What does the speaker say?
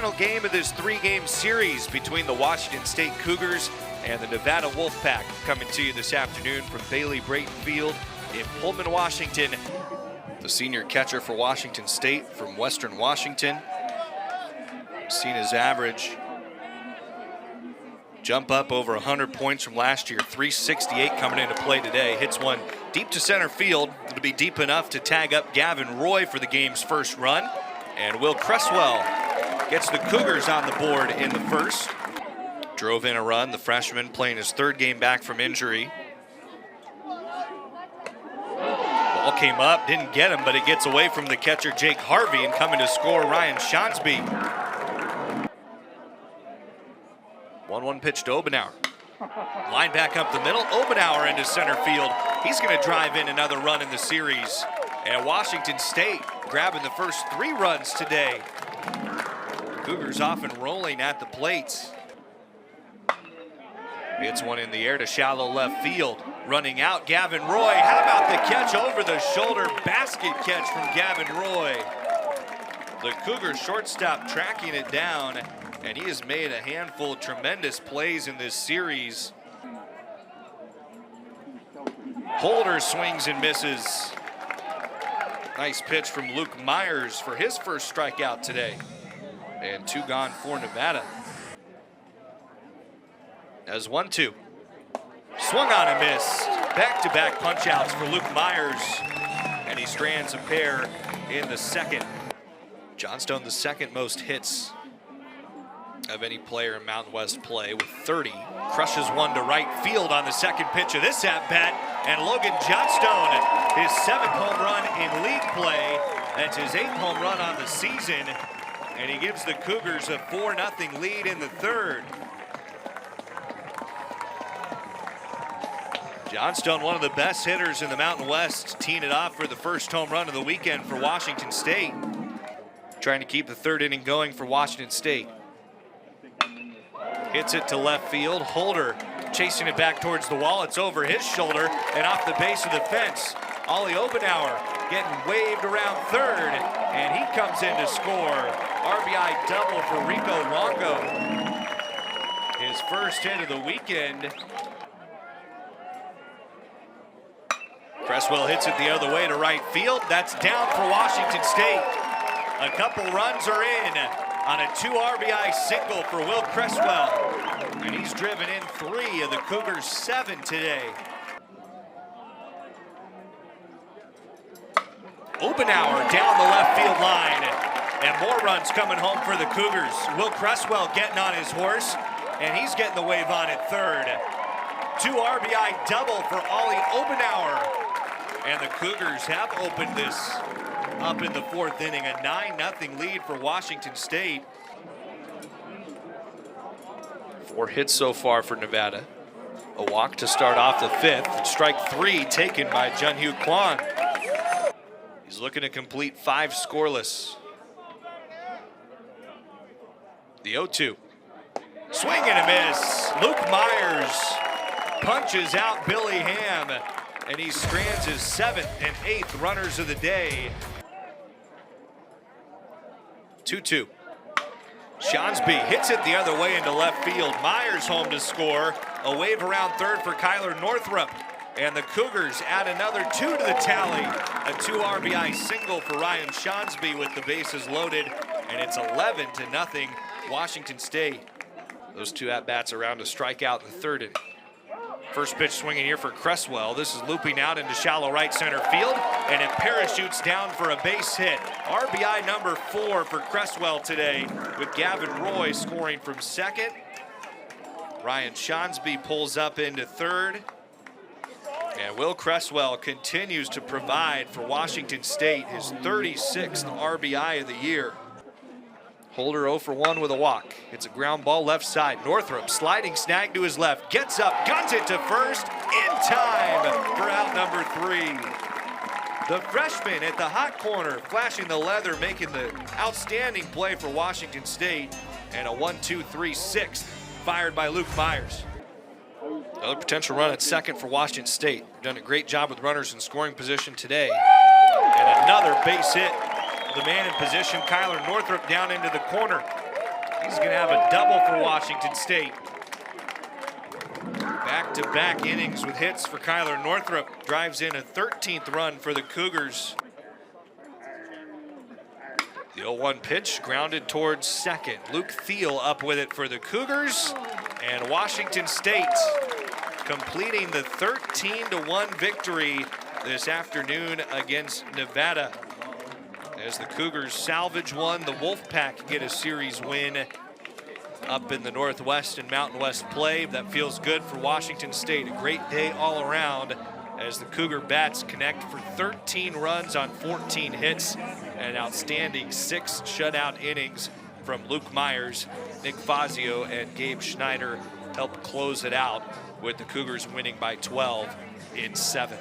final game of this three-game series between the Washington State Cougars and the Nevada Wolfpack, coming to you this afternoon from Bailey-Brayton Field in Pullman, Washington. The senior catcher for Washington State from Western Washington, seen his average jump up over 100 points from last year. 368 coming into play today. Hits one deep to center field. It'll be deep enough to tag up Gavin Roy for the game's first run. And Will Cresswell gets the Cougars on the board in the first. Drove in a run, the freshman playing his third game back from injury. Ball came up, didn't get him, but it gets away from the catcher Jake Harvey, and coming to score Ryan Shonsby. 1-1 pitch to Obenauer. Line back up the middle, Obenauer into center field. He's going to drive in another run in the series. And Washington State grabbing the first 3 runs today. Cougars off and rolling at the plate. Hits one in the air to shallow left field. Running out, Gavin Roy. How about the catch over the shoulder? Basket catch from Gavin Roy. The Cougars shortstop tracking it down, and he has made a handful of tremendous plays in this series. Holder swings and misses. Nice pitch from Luke Myers for his first strikeout today. And 2 gone for Nevada. As 1-2. Swung on and missed. Back-to-back punch-outs for Luke Myers. And he strands a pair in the second. Johnstone, the second most hits of any player in Mountain West play with 30. Crushes one to right field on the second pitch of this at-bat. And Logan Johnstone, his 7th home run in league play. That's his 8th home run on the season. And he gives the Cougars a 4-0 lead in the third. Johnstone, one of the best hitters in the Mountain West, teeing it off for the first home run of the weekend for Washington State. Trying to keep the third inning going for Washington State. Hits it to left field. Holder chasing it back towards the wall. It's over his shoulder and off the base of the fence. Ollie Obenauer getting waved around third, and he comes in to score. RBI double for Rico Longo. His first hit of the weekend. Cresswell hits it the other way to right field. That's down for Washington State. A couple runs are in on a 2 RBI single for Will Cresswell. And he's driven in 3 of the Cougars' 7 today. Obenauer down the left field line. And more runs coming home for the Cougars. Will Cresswell getting on his horse, and he's getting the wave on at third. 2 RBI double for Ollie Obenauer. And the Cougars have opened this up in the 4th inning, a 9-0 lead for Washington State. 4 hits so far for Nevada. A walk to start off the 5th. And strike 3 taken by Junhyu Kwon. He's looking to complete 5 scoreless. The 0-2. Swing and a miss. Luke Myers punches out Billy Ham, and he strands his 7th and 8th runners of the day. 2-2. Shonsby hits it the other way into left field. Myers home to score. A wave around third for Kyler Northrup. And the Cougars add another 2 to the tally. A 2 RBI single for Ryan Shonsby with the bases loaded. And it's 11-0 Washington State. Those 2 at-bats around a strikeout in the 3rd inning. First pitch swinging here for Cresswell. This is looping out into shallow right center field, and it parachutes down for a base hit. RBI number 4 for Cresswell today, with Gavin Roy scoring from 2nd. Ryan Shonsby pulls up into 3rd. And Will Cresswell continues to provide for Washington State, his 36th RBI of the year. Holder 0 for 1 with a walk. It's a ground ball left side. Northrup sliding snag to his left. Gets up, guns it to first in time for out number 3. The freshman at the hot corner, flashing the leather, making the outstanding play for Washington State. And a 1-2-3-6 fired by Luke Myers. Another potential run at 2nd for Washington State. Done a great job with runners in scoring position today. And another base hit. The man in position, Kyler Northrup, down into the corner. He's going to have a double for Washington State. Back-to-back innings with hits for Kyler Northrup. Drives in a 13th run for the Cougars. The 0-1 pitch grounded towards second. Luke Thiel up with it for the Cougars. And Washington State completing the 13-1 victory this afternoon against Nevada. As the Cougars salvage one, the Wolfpack get a series win up in the Northwest and Mountain West play. That feels good for Washington State. A great day all around as the Cougar Bats connect for 13 runs on 14 hits and an outstanding 6 shutout innings from Luke Myers. Nick Fazio and Gabe Schneider helped close it out with the Cougars winning by 12 in 7.